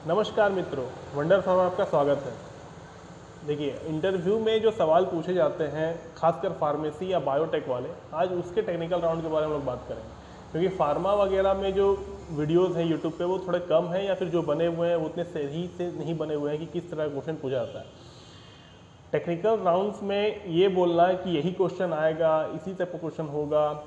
नमस्कार मित्रों, wonder farm आपका स्वागत है। देखिए, इंटरव्यू में जो सवाल पूछे जाते हैं, खासकर फार्मेसी या बायोटेक वाले, आज उसके टेक्निकल राउंड के बारे में हम लोग बात करेंगे। क्योंकि फार्मा वगैरह में जो वीडियोस हैं यूट्यूब पे वो थोड़े कम हैं, या फिर जो बने हुए हैं वो उतने सही से नहीं बने हुए हैं कि किस तरह का क्वेश्चन पूछा जाता है। टेक्निकल राउंड्स में ये बोलना है कि यही क्वेश्चन आएगा, इसी टाइप का क्वेश्चन होगा,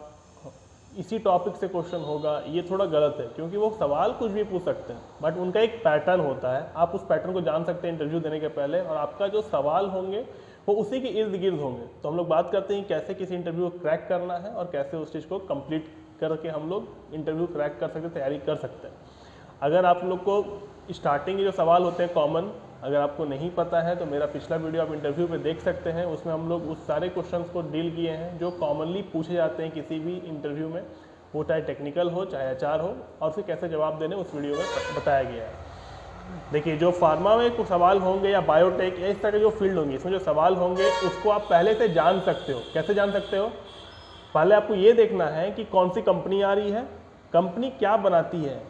इसी टॉपिक से क्वेश्चन होगा, ये थोड़ा गलत है। क्योंकि वो सवाल कुछ भी पूछ सकते हैं, बट उनका एक पैटर्न होता है। आप उस पैटर्न को जान सकते हैं इंटरव्यू देने के पहले, और आपका जो सवाल होंगे वो उसी के इर्द गिर्द होंगे। तो हम लोग बात करते हैं कैसे किसी इंटरव्यू को क्रैक करना है और कैसे उस चीज़ को कंप्लीट करके हम लोग इंटरव्यू क्रैक कर सकते हैं, तैयारी कर सकते हैं। अगर आप लोग को स्टार्टिंग के जो सवाल होते हैं कॉमन, अगर आपको नहीं पता है तो मेरा पिछला वीडियो आप इंटरव्यू पे देख सकते हैं। उसमें हम लोग उस सारे क्वेश्चंस को डील किए हैं जो कॉमनली पूछे जाते हैं किसी भी इंटरव्यू में, वो चाहे टेक्निकल हो चाहे एचआर हो, और फिर कैसे जवाब देने उस वीडियो में बताया गया है। देखिए, जो फार्मा में कुछ सवाल होंगे या बायोटेक या इस तरह के जो फील्ड होंगे, इसमें जो सवाल होंगे उसको आप पहले से जान सकते हो। कैसे जान सकते हो? पहले आपको ये देखना है कि कौन सी कंपनी आ रही है, कंपनी क्या बनाती है।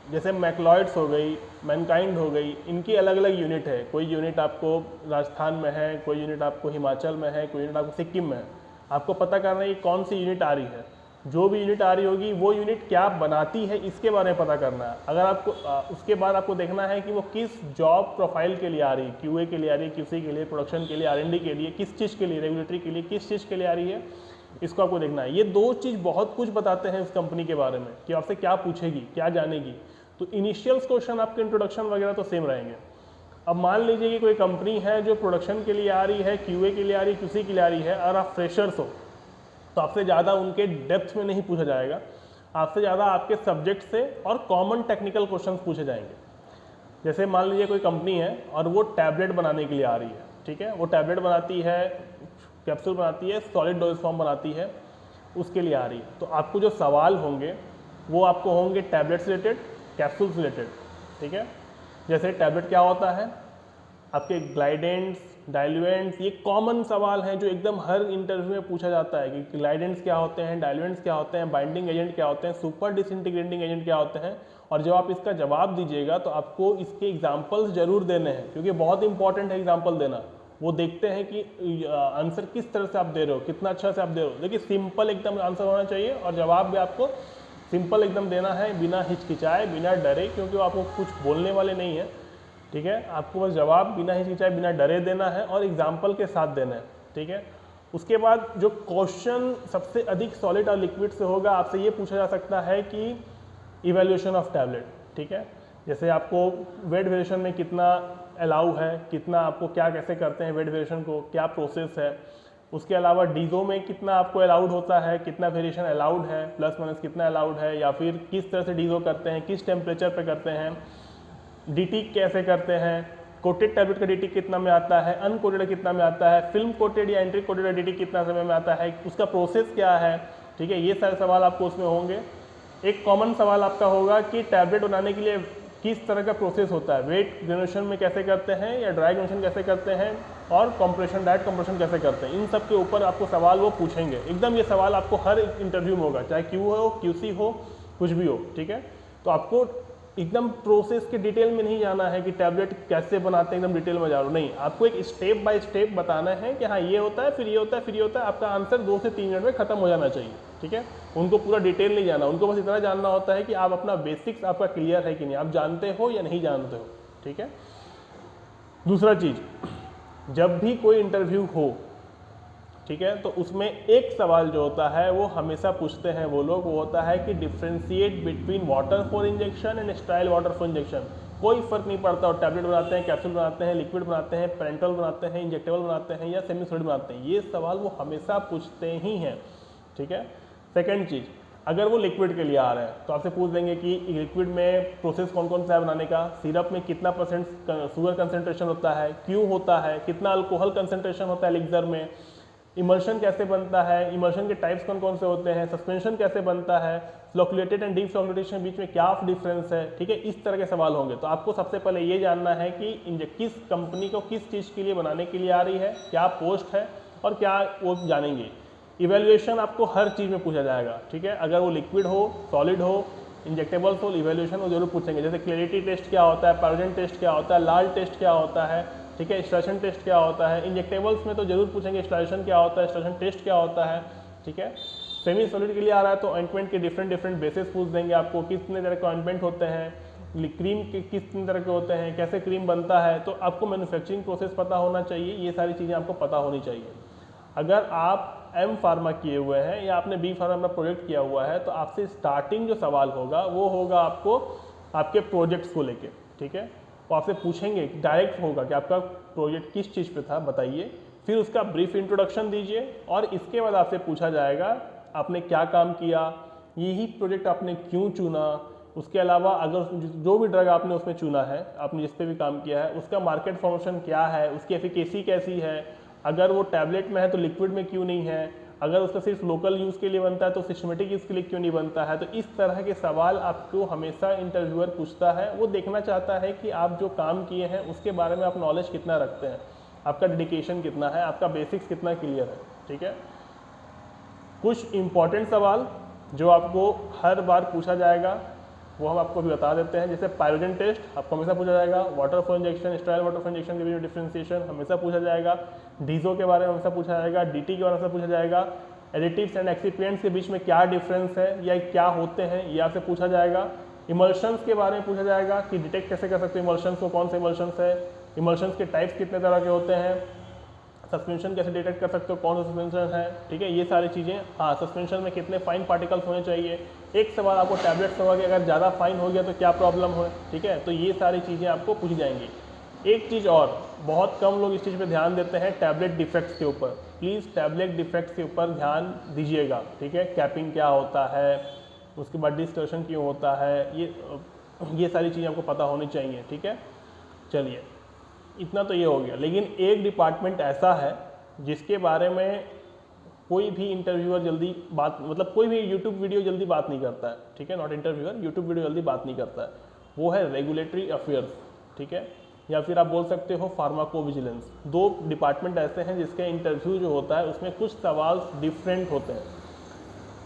जैसे मैक्लॉयड्स हो गई, मैनकाइंड हो गई, इनकी अलग अलग यूनिट है। कोई यूनिट आपको राजस्थान में है, कोई यूनिट आपको हिमाचल में है, कोई यूनिट आपको सिक्किम में है। आपको पता करना है कि कौन सी यूनिट आ रही है। जो भी यूनिट आ रही होगी वो यूनिट क्या बनाती है, इसके बारे में पता करना है। अगर आपको उसके बाद आपको देखना है कि वो किस जॉब प्रोफाइल के लिए आ रही है, क्यूए के लिए आ रही है, क्यूसी के लिए, प्रोडक्शन के लिए, आरएनडी के लिए, किस चीज़ के लिए, रेगुलेटरी के लिए, किस चीज़ के लिए आ रही है, इसको आपको देखना है। ये दो चीज़ बहुत कुछ बताते हैं उस कंपनी के बारे में कि आपसे क्या पूछेगी, क्या जानेगी। तो इनिशियल क्वेश्चन आपके इंट्रोडक्शन वगैरह तो सेम रहेंगे। अब मान लीजिए कि कोई कंपनी है जो प्रोडक्शन के लिए आ रही है, क्यूए के लिए आ रही है, क्यूसी के लिए आ रही है, और आप फ्रेशर्स हो, तो आपसे ज़्यादा उनके डेप्थ में नहीं पूछा जाएगा। आपसे ज़्यादा आपके सब्जेक्ट से और कॉमन टेक्निकल क्वेश्चंस पूछे जाएंगे। जैसे मान लीजिए कोई कंपनी है और वो टैबलेट बनाने के लिए आ रही है, ठीक है, वो टैबलेट बनाती है, कैप्सूल बनाती है, सॉलिड डोज फॉर्म बनाती है, उसके लिए आ रही है। तो आपको जो सवाल होंगे वो आपको होंगे टैबलेट से रिलेटेड, कैप्सूल से रिलेटेड, ठीक है। जैसे टैबलेट क्या होता है, आपके ग्लाइडेंट्स, डाइल्यूएंट्स, ये कॉमन सवाल हैं जो एकदम हर इंटरव्यू में पूछा जाता है कि ग्लाइडेंट्स क्या होते हैं, डाइल्यूएंट्स क्या होते हैं, बाइंडिंग एजेंट क्या होते हैं, सुपर डिसइंटीग्रेटिंग एजेंट क्या होते हैं। और जब आप इसका जवाब दीजिएगा तो आपको इसके एग्जाम्पल्स जरूर देने हैं, क्योंकि बहुत इंपॉर्टेंट है एग्जाम्पल देना। वो देखते हैं कि आंसर किस तरह से आप दे रहे हो, कितना अच्छा से आप दे रहे हो। देखिए, सिंपल एकदम आंसर होना चाहिए और जवाब भी आपको सिंपल एकदम देना है, बिना हिचकिचाए, बिना डरे, क्योंकि वो आपको कुछ बोलने वाले नहीं है, ठीक है। आपको बस जवाब बिना हिचकिचाए, बिना डरे देना है और एग्जाम्पल के साथ देना है, ठीक है। उसके बाद जो क्वेश्चन सबसे अधिक सॉलिड और लिक्विड से होगा, आपसे ये पूछा जा सकता है कि इवैल्यूएशन ऑफ टैबलेट, ठीक है। जैसे आपको वेट वेरिएशन में कितना अलाउ है, कितना आपको क्या कैसे करते हैं वेट वेरिएशन को, क्या प्रोसेस है। उसके अलावा डीजो में कितना आपको अलाउड होता है, कितना वेरिएशन अलाउड है, प्लस माइनस कितना अलाउड है, या फिर किस तरह से डीजो करते हैं, किस टेम्परेचर पे करते हैं, डीटी कैसे करते हैं, कोटेड टैबलेट का डीटी कितना में आता है, अनकोटेड कितना में आता है, फिल्म कोटेड या एंट्री कोटेड का डीटी कितना समय में आता है, उसका प्रोसेस क्या है, ठीक है। ये सारे सवाल आपको उसमें होंगे। एक कॉमन सवाल आपका होगा कि टैबलेट बनाने के लिए किस तरह का प्रोसेस होता है, वेट जनरेशन में कैसे करते हैं या ड्राई जनरेशन कैसे करते हैं, और कंप्रेशन, डायरेक्ट कंप्रेशन कैसे करते हैं। इन सब के ऊपर आपको सवाल वो पूछेंगे। एकदम ये सवाल आपको हर इंटरव्यू में होगा, चाहे क्यू हो, क्यूसी हो, कुछ भी हो, ठीक है। तो आपको एकदम प्रोसेस के डिटेल में नहीं जाना है कि टैबलेट कैसे बनाते हैं, एकदम डिटेल में जा रहा हूँ, नहीं। आपको एक स्टेप बाय स्टेप बताना है कि हाँ ये होता है, फिर ये होता है, फिर ये होता है। आपका आंसर 2 से 3 मिनट में खत्म हो जाना चाहिए, ठीक है। उनको पूरा डिटेल नहीं जाना, उनको बस इतना जानना होता है कि आप अपना बेसिक्स आपका क्लियर है कि नहीं, आप जानते हो या नहीं जानते हो, ठीक है। दूसरा चीज़, जब भी कोई इंटरव्यू हो, ठीक है, तो उसमें एक सवाल जो होता है वो हमेशा पूछते हैं वो लोग, वो होता है कि differentiate between water for injection and style water for injection. कोई फर्क नहीं पड़ता, और टैबलेट बनाते हैं, कैप्सूल बनाते हैं, लिक्विड बनाते हैं, पेरेंटल बनाते हैं, इंजेक्टेबल बनाते हैं, या सेमी सॉलिड बनाते हैं, ये सवाल वो हमेशा पूछते ही हैं, ठीक है। सेकेंड चीज़, अगर वो लिक्विड के लिए आ रहे हैं तो आपसे पूछ देंगे कि लिक्विड में प्रोसेस कौन कौन सा है बनाने का, सिरप में कितना % शुगर कंसेंट्रेशन होता है, क्यों होता है, कितना अल्कोहल कंसेंट्रेशन होता है एलिक्सर में, इमल्शन कैसे बनता है, इमल्शन के टाइप्स कौन कौन से होते हैं, सस्पेंशन कैसे बनता है, फ्लोकुलेटेड एंड डीप फ्लोकुलेटेशन के बीच में क्या डिफरेंस है, ठीक है। इस तरह के सवाल होंगे। तो आपको सबसे पहले ये जानना है कि किस कंपनी को किस चीज़ के लिए बनाने के लिए आ रही है, क्या पोस्ट है और क्या वो जानेंगे। इवैल्यूएशन आपको हर चीज़ में पूछा जाएगा, ठीक है। अगर वो लिक्विड हो, सॉलिड हो इंजेक्टेबल सोल इवेल्यूशन वो जरूर पूछेंगे, जैसे क्लैरिटी टेस्ट क्या होता है, पायरोजन टेस्ट क्या होता है, लाल टेस्ट क्या होता है, ठीक है, स्टेशन टेस्ट क्या होता है। इंजेक्टेबल्स में तो जरूर पूछेंगे स्टेशन क्या होता है, स्टेशन टेस्ट क्या होता है, ठीक है। सेमी सॉलिड के लिए आ रहा है तो ऑइंटमेंट के डिफरेंट बेसिस पूछ देंगे आपको, कितने तरह के ऑइंटमेंट होते हैं, क्रीम के कितने तरह के होते हैं, कैसे क्रीम बनता है, तो आपको मैन्युफैक्चरिंग प्रोसेस पता होना चाहिए, ये सारी चीज़ें आपको पता होनी चाहिए। अगर आप एम फार्मा किए हुए हैं या आपने बी फार्मा अपना प्रोजेक्ट किया हुआ है तो आपसे स्टार्टिंग जो सवाल होगा वो होगा आपको आपके प्रोजेक्ट्स को लेके, ठीक है। वो आपसे पूछेंगे, डायरेक्ट होगा कि आपका प्रोजेक्ट किस चीज़ पे था बताइए, फिर उसका ब्रीफ इंट्रोडक्शन दीजिए और इसके बाद आपसे पूछा जाएगा आपने क्या काम किया, यही प्रोजेक्ट आपने क्यों चुना, उसके अलावा अगर जो भी ड्रग आपने उसमें चुना है, आपने जिस पे भी काम किया है उसका मार्केट फॉर्मेशन क्या है, उसकी एफिकेसी कैसी है, अगर वो टैबलेट में है तो लिक्विड में क्यों नहीं है, अगर उसका सिर्फ लोकल यूज़ के लिए बनता है तो सिस्टमेटिक यूज़ के लिए क्यों नहीं बनता है। तो इस तरह के सवाल आपको हमेशा इंटरव्यूअर पूछता है, वो देखना चाहता है कि आप जो काम किए हैं उसके बारे में आप नॉलेज कितना रखते हैं, आपका डेडिकेशन कितना है, आपका बेसिक्स कितना क्लियर है, ठीक है। कुछ इंपॉर्टेंट सवाल जो आपको हर बार पूछा जाएगा वो हम आपको भी बता देते हैं, जैसे पायरोजन टेस्ट आपको हमेशा पूछा जाएगा, water flow injection, sterile water flow injection के बीच में डिफ्रेंसिएशन हमेशा पूछा जाएगा, डीजो के बारे में हमेशा पूछा जाएगा, डीटी के बारे में पूछा जाएगा, एडिटिव्स एंड एक्सिपिएंट्स के बीच में क्या डिफरेंस है या क्या होते हैं ये आपसे पूछा जाएगा, इमल्शंस के बारे में पूछा जाएगा कि डिटेक्ट कैसे कर सकते हो इमल्शंस को, कौन से इमल्शंस है, इमल्शंस के टाइप्स कितने तरह के होते हैं, सस्पेंशन कैसे डिटेक्ट कर सकते हो, कौन सा सस्पेंशन है, ठीक है, ये सारी चीज़ें। हाँ, सस्पेंशन में कितने फाइन पार्टिकल्स होने चाहिए, एक सवाल आपको टैबलेट्स होगा कि अगर ज़्यादा फाइन हो गया तो क्या प्रॉब्लम हो, ठीक है। तो ये सारी चीज़ें आपको पूछी जाएंगी। एक चीज़ और, बहुत कम लोग इस चीज़ पे ध्यान देते हैं, टैबलेट डिफेक्ट्स के ऊपर। प्लीज़ टैबलेट डिफेक्ट्स के ऊपर ध्यान दीजिएगा, ठीक है। कैपिंग क्या होता है, उसके बाद डिस्टर्शन क्यों होता है, ये सारी चीज़ें आपको पता होनी चाहिए, ठीक है। चलिए, इतना तो ये हो गया, लेकिन एक डिपार्टमेंट ऐसा है जिसके बारे में कोई भी इंटरव्यूअर जल्दी बात, मतलब कोई भी यूट्यूब वीडियो जल्दी बात नहीं करता है, ठीक है। नॉट इंटरव्यूअर, यूट्यूब वीडियो जल्दी बात नहीं करता है, वो है रेगुलेटरी अफेयर्स, ठीक है, या फिर आप बोल सकते हो फार्माकोविजिलेंस। दो डिपार्टमेंट ऐसे हैं जिसका इंटरव्यू जो होता है उसमें कुछ सवाल डिफरेंट होते हैं।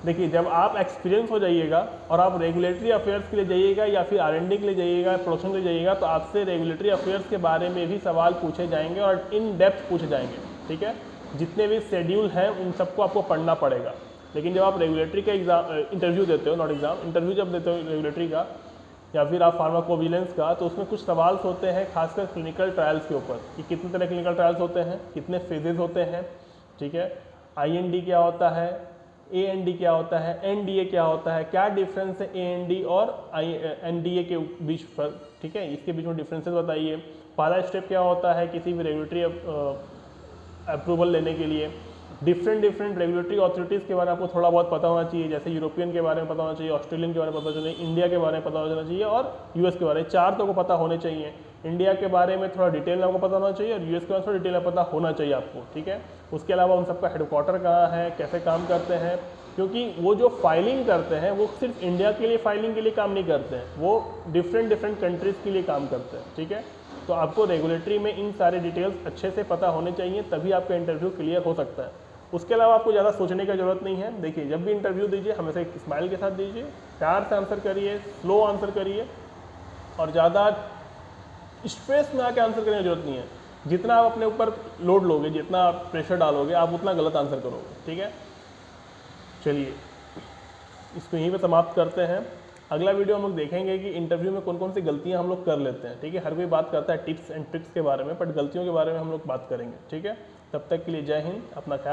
देखिए, जब आप एक्सपीरियंस हो जाइएगा और आप रेगुलेटरी अफेयर्स के लिए जाइएगा या फिर R&D के लिए जाइएगा, प्रोडक्शन के लिए जाइएगा, तो आपसे रेगुलेटरी अफेयर्स के बारे में भी सवाल पूछे जाएंगे और इन डेप्थ पूछे जाएंगे, ठीक है। जितने भी शेड्यूल हैं उन सबको आपको पढ़ना पड़ेगा। लेकिन जब आप रेगुलेटरी का एग्जाम इंटरव्यू देते हो, नॉट एग्जाम, इंटरव्यू जब देते हो रेगुलेटरी का या फिर आप फार्माकोविजिलेंस का, तो उसमें कुछ सवाल होते हैं खासकर क्लिनिकल ट्रायल्स के ऊपर कि कितने तरह क्लिनिकल ट्रायल्स होते हैं, कितने फेजेस होते हैं, ठीक है। IND क्या होता है, AND क्या होता है, NDA क्या होता है, क्या डिफरेंस है AND और NDA के बीच पर, ठीक है, इसके बीच में डिफरेंसेस बताइए। पहला स्टेप क्या होता है किसी भी रेगुलेटरी अप्रूवल लेने के लिए। डिफरेंट रेगुलेटरी अथॉरिटीज़ के बारे में आपको थोड़ा बहुत पता होना चाहिए, जैसे यूरोपियन के बारे में पता होना चाहिए, ऑस्ट्रेलियन के बारे में पता होना चाहिए, इंडिया के बारे में पता होना चाहिए और US के बारे में। चार तो को पता होने चाहिए। इंडिया के बारे में थोड़ा डिटेल में आपको पता होना चाहिए और US के बारे में थोड़ा डिटेल में पता होना चाहिए आपको, ठीक है। उसके अलावा उन सबका हेडक्वार्टर कहाँ है, कैसे काम करते हैं, क्योंकि वो जो फाइलिंग करते हैं वो सिर्फ इंडिया के लिए फाइलिंग के लिए काम नहीं करते हैं, वो डिफरेंट कंट्रीज़ के लिए काम करते हैं, ठीक है। तो आपको रेगुलेटरी में इन सारे डिटेल्स अच्छे से पता होने चाहिए, तभी आपका इंटरव्यू क्लियर हो सकता है। उसके अलावा आपको ज़्यादा सोचने की ज़रूरत नहीं है। देखिए, जब भी इंटरव्यू दीजिए हमेशा एक स्माइल के साथ दीजिए, प्यार से आंसर करिए, स्लो आंसर करिए और ज़्यादा स्ट्रेस में आके आंसर करने की जरूरत नहीं है। जितना आप अपने ऊपर लोड लोगे, जितना आप प्रेशर डालोगे, आप उतना गलत आंसर करोगे, ठीक है। चलिए, इसको यहीं पे समाप्त करते हैं। अगला वीडियो हम लोग देखेंगे कि इंटरव्यू में कौन कौन सी गलतियां हम लोग कर लेते हैं, ठीक है। हर कोई बात करता है टिप्स एंड ट्रिक्स के बारे में, बट गलतियों के बारे में हम लोग बात करेंगे, ठीक है। तब तक के लिए जय हिंद, अपना ख्याल